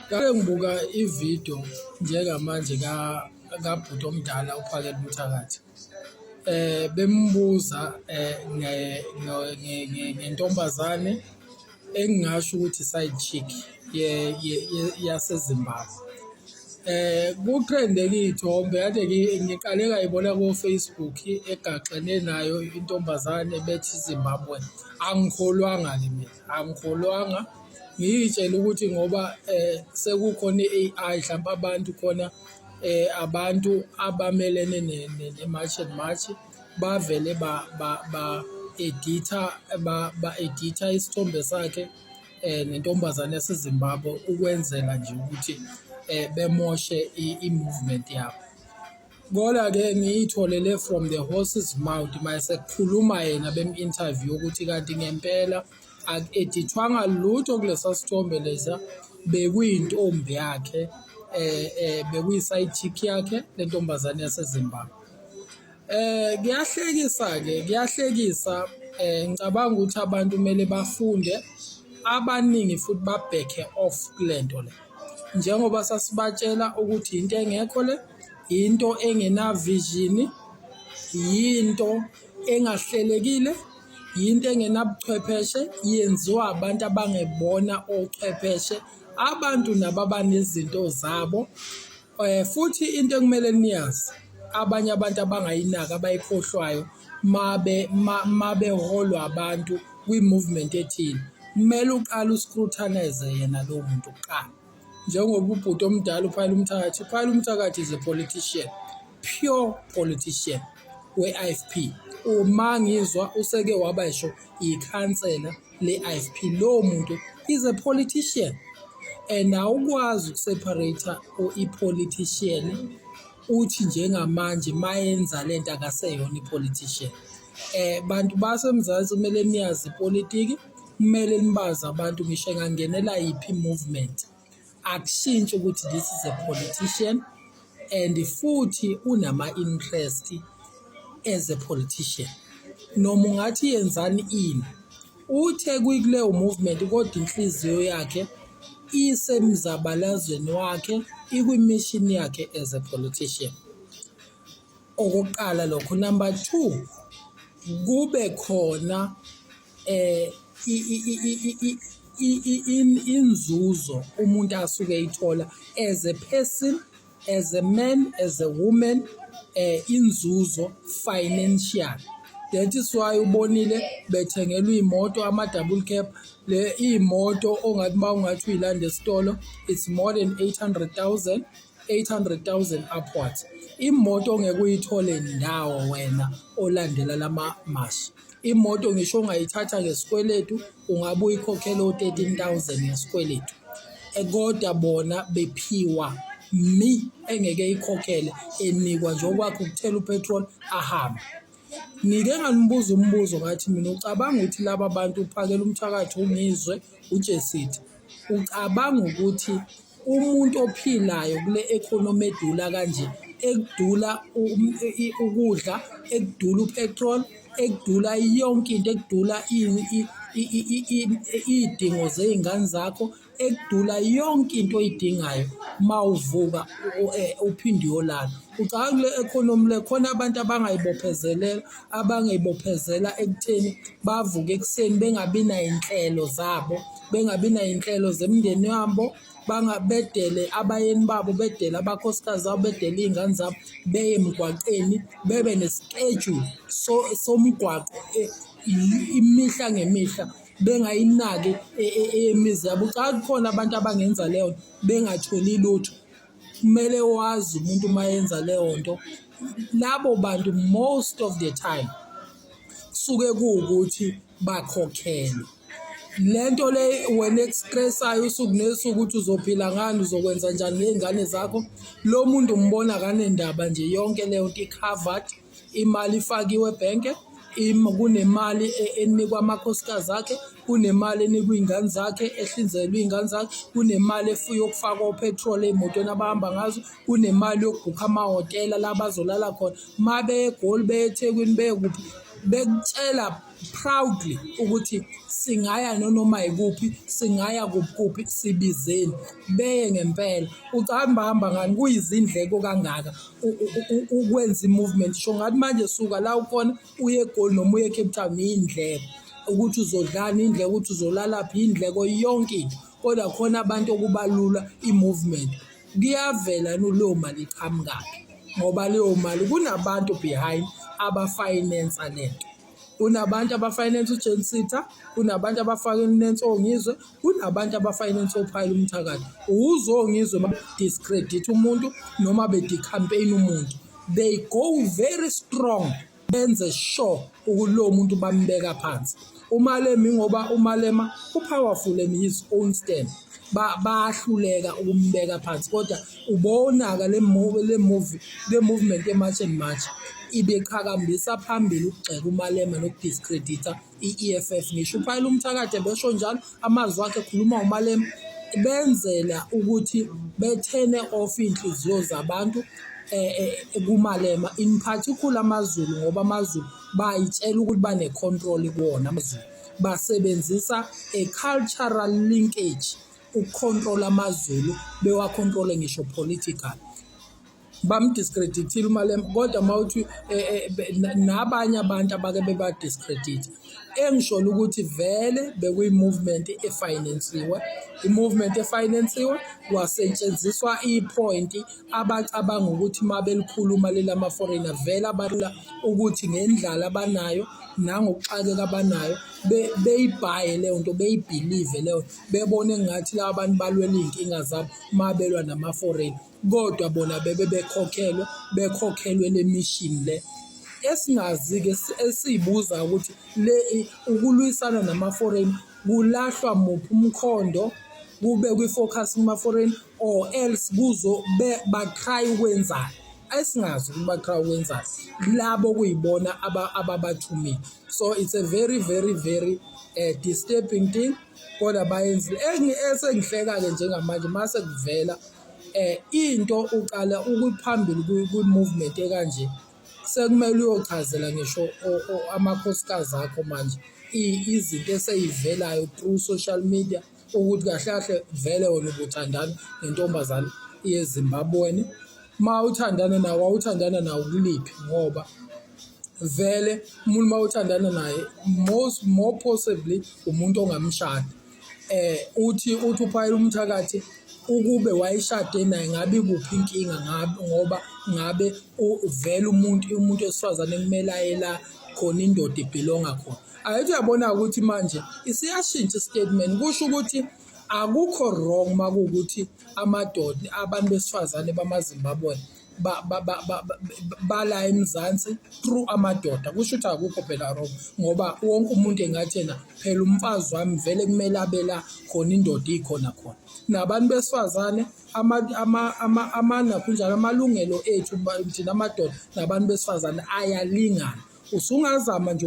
Ngake ngibuka ividiyo njengamanje kabhuti omdala uPhakela Mthakathi. Bembuza ngentombazane engingasho ukuthi side chick yaseZimbabwe. Kutrende-ke iy'thombe kade ngiqale ngayibona ko-Facebook egaxene nayo intombazane bethi Zimbabwe. Angikholwanga-ke mina, angikholwanga. Ngiy'tshela ukuthi ngoba sekukhona i-AI hlampe abantu khona abantu abamelene ne-March and March bavele ba-editha isithombe sakhe nentombazane yaseZimbabwe ukwenzela nje ukuthi bemoshe i-movement yabo. Kodwa-ke ngiyitholele from the horse's mouth mayesekukhuluma yena bem-interview ukuthi kanti ngempela aku-edithwanga lutho kulesa sithombe lesa, bekuyintombi yakhe, bekuyi-side chick yakhe le ntombazane yaseZimbabwe. Kuyahlekisa-ke, kuyahlekisa. Ngicabanga ukuthi abantu kumele bafunde, abaningi futhi babhekhe off kule nto le. Njengoba sasibatshela ukuthi into engekho le, into engena-vision, yinto engahlelekile, yinto engenabuchwepheshe, yenziwa abantu abangebona ochwepheshe, abantu nabo abanezinto zabo. Futhi into ekumele niyazi, abanye abantu abangayinaki abayikhohlwayo mabeholwa abantu kwi-movement ethile, kumele uqale uscrutinize yena lowo muntu kuqala. Njengoba ubhuti omdala uPhakela Mthakathi is a politician, pure politician we-IFP. Uma ngizwa useke waba yisho ikhansela le-IFP, lowo muntu is a politician. And awukwazi ukuseparate i-politician uthi njengamanje mayenza lento akaseyona i-politician. Bantu baseMzansi kumele niyazi ipolitiki, kumele nibazi abantu ngisho engangenela yiphi movement. Akushintshi ukuthi this is a politician and futhi unama-interest as a politician. Noma ungathi yenzani ini, uthe kuleyo movement kodwa inhliziyo yakhe isemzabalazweni wakhe, ikwi-mission yakhe as a politician. Okokuqala lokho. Number 2, kube khona inzuzo umuntu asuke eyithola as a person, as a man, as a woman, inzuzo financial. That is why ubonile bethengelwa iy'moto ama-double cab, iy'moto ongathi uma ungathi uyilanda esitolo, it's more than 800,000 upwards. Imoto ongeke uyithole ndawo wena olandela lama-mashi. Imoto ngisho ongayithatha ngesikweletu ungabe uyikhokhela o-13,000 ngesikweletu. Kodwa bona bephiwa engeke ikhokhele, enikwa nje okwakho ukuthela upetrol ahambe. Ngike nganibuza umbuzo ngathi mina, ucabanga ukuthi laba bantu uPhakela Mthakathi ungizwe uJesithi, ucabanga ukuthi umuntu ophilayo kule economy edula kanje, ekudula ukudla, ekudula upetrol, ekudula yonke into, ekudula iy'dingo zey'ngane zakho, ekudula yonke into oyidingayo mawuvuka uphinde uyolala. Ucabanga kule economy le khona abantu abangayibophezela ekutheni bavuke ekuseni bengabi nay'nhlelo zabo, bengabi nay'nhlelo zemndeni wabo, bedele abayeni babo, bedele abakhosikazi babo, bedele iy'ngane zabo, beye emgwaqeni, bebe neschedule somgwaqo imihla ngemihla, bengayinaki emizi yabo. Ucabanga kukhona abantu abangenza leyo bengatholi lutho? Kumele wazi umuntu uma yenza leyo nto, labo bantu most of the time kusuke kuwukuthi bakhokhelwe. Le nto le wena expressayo usuku nesuku ukuthi uzophila ngani, uzokwenza njani ngey'ngane zakho, lo muntu umbona kanendaba nje yonke leyo nto i-covered, imali ifakiwe ebhenke, kunemali enikwa amakhosikazi akhe, kunemali enikwa iy'ngane zakhe, ehlinzelwa iy'ngane zakhe, kunemali yokufakwa upetrol ey'motweni abahamba ngazo, kunemali yokubhukha amahhotela la bazolala khona. Ma beye eGoli, beye eThekwini, beye kuphi, bekutshela proudly ukuthi singaya noma yikuphi, singaya kuphi sibizeni beye ngempela. Ucahamba ngani kuyizindleko kangaka ukwenza i-movement. Sho ngathi manje suka la ukhona uye eGoli noma uye eCape Town iy'ndleko, ukuthi uzodlani iy'ndleko, ukuthi uzolalaphi iy'ndleko, yonke into. Kodwa khona abantu okubalula i-movement. Kuyavela leyo mali iqhamukaphi, ngoba leyo mali kunabantu behind abafinance lento. Kunabantu abafinance uJensita, kunabantu abafinance oNgizwe, kunabantu abafinance uPhayile Umthakathi. UZongizwe discredit umuntu noma campaign umuntu, they go very strong, benze sure ukuthi lo muntu bambeka phansi. uMalema ngoba uMalema powerful in his own stand, bahluleka ukumbeka phansi. Kodwa ubonaka le movement eMarch and March ibeqhakambisa phambili ukugxeka uMalema nokudiscredita i-EFF. Ngisho uPhayile Umthakathi besho njalo, amazwi akhe ekhuluma uMalema, benzela ukuthi bethene off inhliziyo zabantu kuMalema, in particular amaZulu, ngoba amaZulu bayitshela ukuthi bane-control kuwona amaZulu. Basebenzisa a cultural linkage ukucontrola amaZulu, bewacontrole ngisho political. Bamdiscreditile uMalema, kodwa mawuthi nabanye abantu abake bebadiscredit. Engisholo ukuthi vele bekuyi-movement efinansiwe. I-movement efinansiwe kwasetshenziswa i-point abacabanga ukuthi uma belikhuluma lelama-foreigner vele abalula ukuthi ngendlala abanayo nangokuxakeka abanayo beyibhaye leyo nto, beyibhilive leyo nto, bebone ngathi laba bantu balwela iy'nkinga zabo uma belwa nama-foreigner. Kodwa bona bekhokhelwe le mission le esingazi-ke, esiyibuza ukuthi le ukulwisana nama-foreign kulahlwa muphi umkhondo, kube kwi-focus kuma-foreign, or else batry ukwenzani. Esingazi ukuthi batry ukwenzani labo kuyibona ababathumile. So it's a very very very disturbing thing. Kodwa bayenzile esengihleka-ke njengamanje mase kuvela into uqala ukuphambili kwi-movement ekanje, sekumele uyochazela ngisho amakhosikazi akho manje izinto eseyivelayo through social media ukuthi kahle kahle vele wona ubuthandana nentombazane yeZimbabwe. Ma uthandana nawe awuthandana nawe kuliphi, ngoba vele umuntu ma uthandana naye more possibly umuntu ongamshada. Uthi uPhayile Umthakathi ukube wayeshade naye ngabe kuphi inkinga, ngoba ngabe vele umuntu esifazane kumele ayela khona indoda ibelonga khona. Ayithi uyabona ukuthi manje isiyashintsha statement, kusho ukuthi akukho wrong makuwukuthi amadoda abantu besifazane bamaZimbabwe bala eMzansi through amadoda. Kusho ukuthi akukho phela wrong, ngoba wonke umuntu engathi yena phela umfazi wami vele kumele abela khona indoda ikhona khona. Nabantu besifazane nakunjalo amalungelo ethu thina amadoda nabantu besifazane ayalingana. Usungazama nje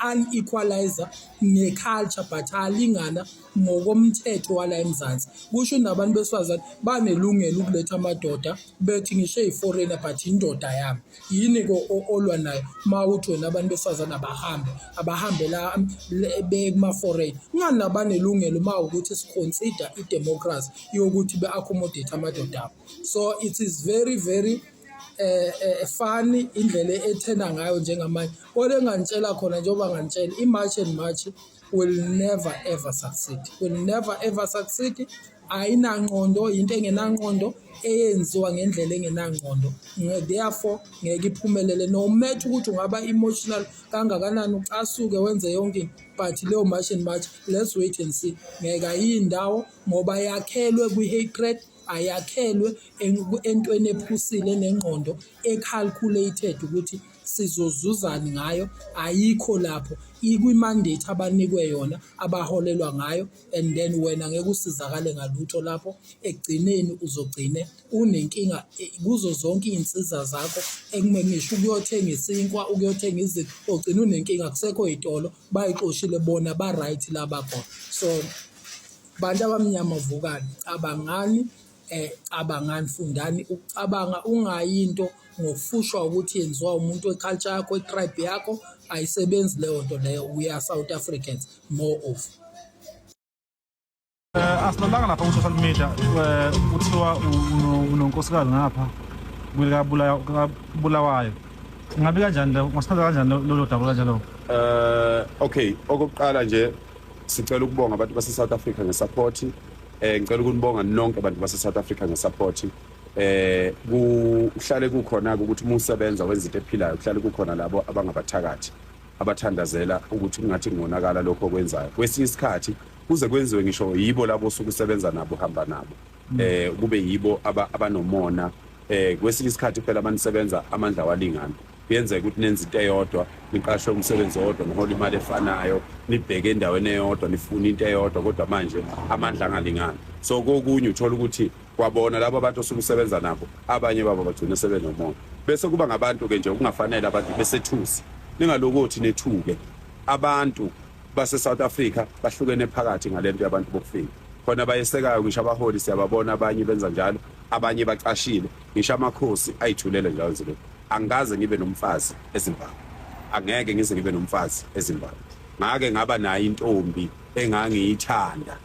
unequalizer ne-culture, but alingana ngokomthetho wala eMzansi. Kusho nabantu besifazane banelungelo ukuletha amadoda bethi ngisho eyi-foreigner but indoda yami. Yini-ke olwa nayo ma uthi wena abantu besifazane abahambe la kuma-foreign? Ngani nabanelungelo ma ukuthi siconsider i-democracy yokuthi be-accommodate amadoda abo? So it is very very funny indlela ethena ngayo njengamanje. Kodwa engangitshela khona njengoba ngangitshela, i-March and March will never ever succeed, will never ever succeed. Ayinangqondo, into engenangqondo eyenziwa ngendlela engenangqondo. Therefore ngeke iphumelele, no matter ukuthi ungaba emotional kangakanani, ucasuke wenze yonke, but leyo March and March, let's wait and see. Ngeke ayindawo ngoba yakhelwe kwi-hatred, ayakhelwe entweni ephusile nengqondo ecalculated ukuthi sizozuzani ngayo. Ayikho lapho, ikwi-mandate abanikwe yona, abaholelwa ngayo, and then wena ngeke usizakale ngalutho lapho. Ekugcineni uzogcine unenkinga kuzo zonke iy'nsiza zakho, ekumele ngisho ukuyothenga isinkwa, ukuyothenga izinto, ogcina unenkinga, kusekho iy'tolo bayixoshile bona ba-right la bakhona. So bantu abamnyama vukani, cabangani, cabangani, fundani ukucabanga, ungayinto ngokufushwa ukuthi yenziwa umuntu weculture yakho, wetribe yakho, ayisebenzi leyo nto leyo. We are South Africans more of. Asilalanga lapha ku-social media kuthiwa unonkosikazi ngapha Bulawayo. Ngabe kanjani lo? Ngasichaza kanjani lolo daba kanjalo? Okay, okokuqala nje sicela ukubonga abantu base South Africa ngesupport. Ngicela ukunibonga nonke abantu base South Africa ngesupport. Kuhlale kukhona ukuthi uma usebenza wenza into ephilayo, kuhlale kukhona labo abangabathakathi abathandazela ukuthi kungathi ngonakala lokho okwenzayo. Kwesinye isikhathi kuze kwenziwe ngisho yibo labo osukusebenza nabo hamba nabo. Kube yibo abanomona. Kwesinye isikhathi phela abanisebenza amandla walingana. Kuyenzeka ukuthi nenze into eyodwa, niqashwe umsebenzi owodwa, nihola imali efanayo, nibheke endaweni eyodwa, nifuna into eyodwa, kodwa manje amandla angalingani. So kokunye uthola ukuthi kwabona labo abantu osukusebenza nabo, abanye babo bagcina sebenomona. Bese kuba ngabantu ke nje okungafanele abantu besethusi. Ningalokuthi nethuke. Abantu base South Africa bahlukene phakathi ngalento yabantu bokufika. Khona bayesekayo ngisho abaholi siyababona, abanye benza njalo, abanye bacashile, ngisho amakhosi ayithulele njalo nje. Angaze ngibe nomfazi eZimbabwe. Angeke ngize ngibe nomfazi eZimbabwe. Ngake ngaba nayo intombi engangiyithanda,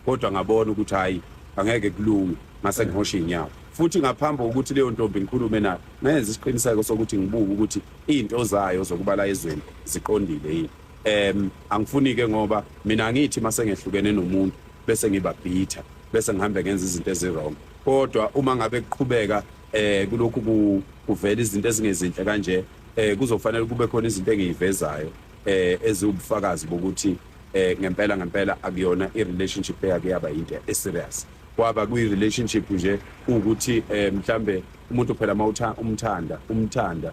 kodwa ngabona ukuthi hayi angeke kulunge, mase ngihosha inyawo. Futhi ngaphambi kokuthi leyo ntombi ngikhulume nayo, ngenza isiqiniseko sokuthi ngibuke ukuthi izinto zayo zokubala ezweni ziqondile yini. Angifuni ke ngoba mina ngithi mase ngehlukene nomuntu bese ngibabhitha, bese ngihambe ngenza izinto ezirong. Kodwa uma ngabe kuqhubeka kulokhu kuvela izinto ezingezinhle kanje, kuzofanele kube khona izinto engiyivezayo eziwubufakazi bokuthi ngempela akuyona i-relationship eyake yaba into eserious. Kwaba kuyi-relationship nje ukuthi mhlambe umuntu phela umthanda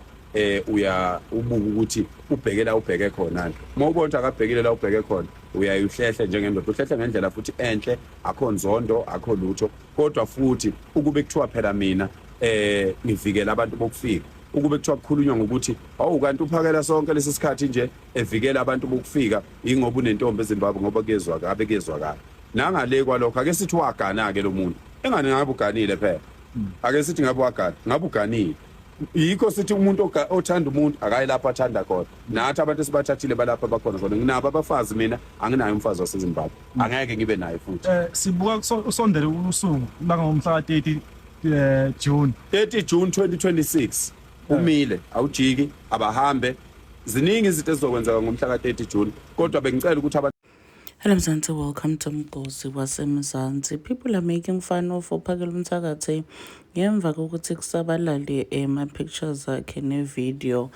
uya ubuka ukuthi ubhekela ubheke khona. Uma ubona akabhekile la ubheke khona, uyayihlehle njengendoda, uhlehle ngendlela futhi enhle, akho nzondo, akho lutho. Kodwa futhi ukube kuthiwa phela mina ngivikela abantu bokufika, ukube kuthiwa kukhulunywa ngokuthi kanti uphakela sonke lesi sikhathi nje evikela abantu bokufika, ingoba unentombi eZimbabwe ngoba kezwakala. Nangale kwalokho ake sithi wagana ke lo muntu, engane ngabe uganile phela. Ake sithi ngabe wagana, ngabe uganile. Yikho sithi umuntu othanda umuntu akayi lapha athanda khona. Nathi abantu esibathathile balapha bakhona khona. Nginabo abafazi, mina anginayo umfazi waseZimbabwe, angeke ngibe naye futhi. Sibuka usondele usuku ngomhla ka 30 June 2026 umile awujiki abahambe. Ziningi izinto ezizokwenzeka ngomhla ka 30 June, kodwa bengicela ukuthi abantu Hello Mzansi, welcome to Mgosi waseMzansi. People are making fun of Uphakela Mthakathi ngemva kokuthi kusabalale ama-pictures akhe ne-video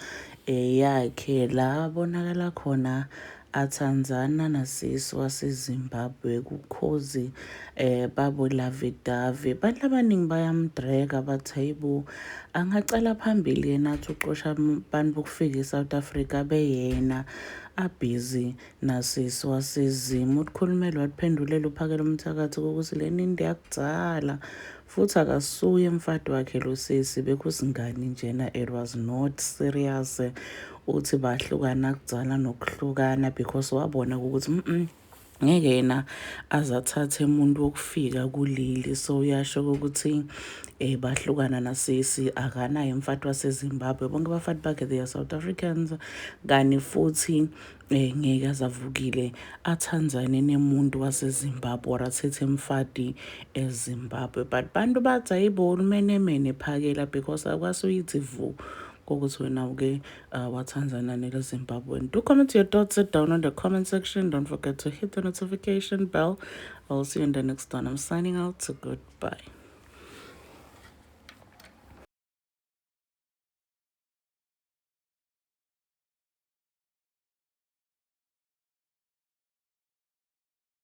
yakhe la bonakala khona athanzana nasisi waseZimbabwe kukhozi babo Lavidavi. Bantu abaningi bayamdrega bathi hayibo angacala phambili yena athi uxosha abantu bokufika eSouth Africa beyena abhizi nasisi wasezimo. Ukhulumelo waphendulela Uphakela Mthakathi ukuthi le nto yakudala futhi akasuye umfati wakhe lo sisi, bekusingani njena, it was not serious. Uthi bahlukana kudzala nokuhlukana because wabona ukuthi ngeke yena azathathe umuntu wokufika kuleli. So uyasho ukuthi bahlukana nasisi, akanayo umfati waseZimbabwe, bonke abafati bakhe they are South Africans, kani futhi ngeke azavukile athanzane nemuntu waseZimbabwe or athethe umfati eZimbabwe. But bantu bathi hayibo umenemene Phakela because akwasuyithi vu kokuthi wena uke wathanzana neleZimbabwe. Do comment your thoughts down on the comment section. Don't forget to hit the notification bell. I'll see you in the next one. I'm signing out. So goodbye.